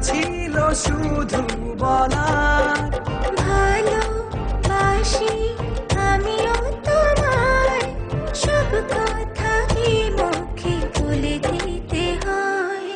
ছিল শুধু বলার ভালোবাসি আমিও তোমায়, সব কথা কি মুখে বলে দিতে হয়?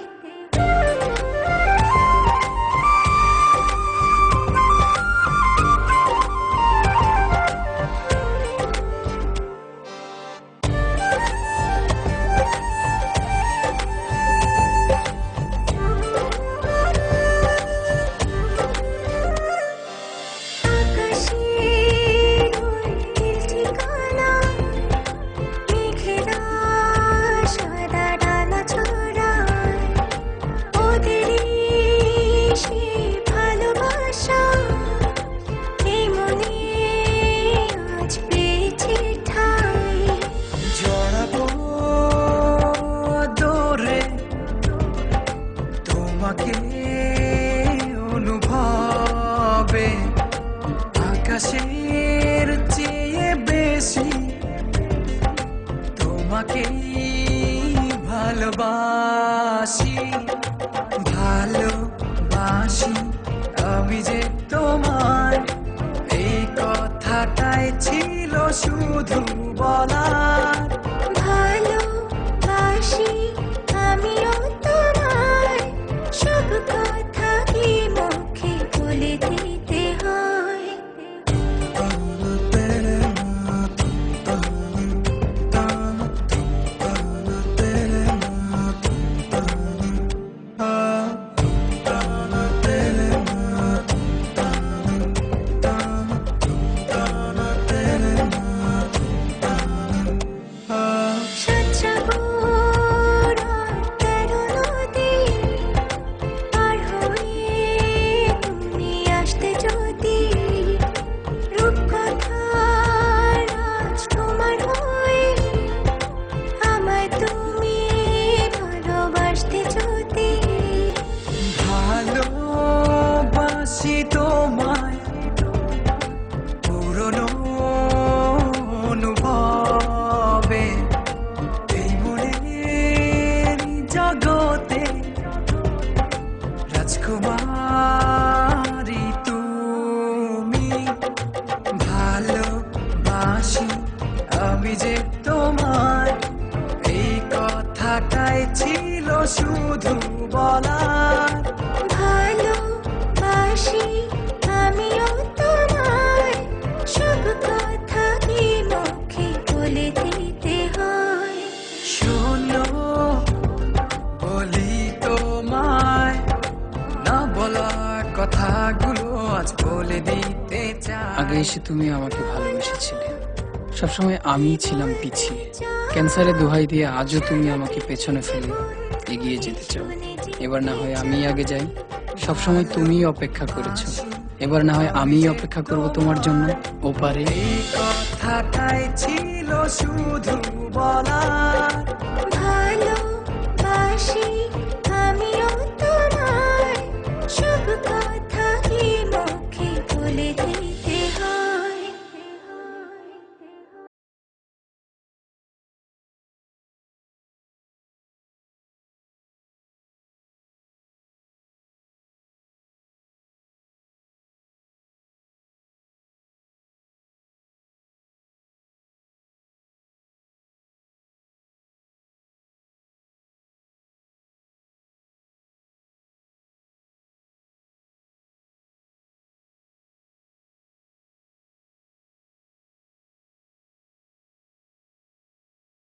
জড়াবো দৌড়ে তোমাকে অনুভবে, আকাশের চেয়ে বেশি তোমাকে ভালোবাসি। ভালোবাসি আমি যে তোমায়, এই কথাটাই ছিল শুধু বলার ভালোবাসি আমিও তোমায়, সব কথা কি মুখে বলে দিতে হয়? ভালোবাসি তোমায় পুরনো অনুভবে, এই মনের জগতে রাজকুমারী তুমি। ভালোবাসি আমি যে তোমায়, এই কথাটাই ছিল শুধু বলার ভালোবাসি আমিও তোমায়, সব কথা কি মুখে বলে দিতে হয়? শোনো বলি তোমায়, না বলা কথাগুলো আজ বলে দিতে চাই। আগে এসে তুমি আমাকে ভালোবেসেছিলে, সবসময় আমিই ছিলাম পিছিয়ে। ক্যান্সারে দোহাই দিয়ে আজও তুমি আমাকে পেছনে ফেলে এগিয়ে যেতে চাও। এবার না হয় আমি আগে যাই, সবসময় তুমিই অপেক্ষা করেছো, এবার না হয় আমিই অপেক্ষা করব তোমার জন্য ওপারে। এই কথাটাই ছিল শুধু বলার ভালোবাসি আমিও তোমায়, সব কথা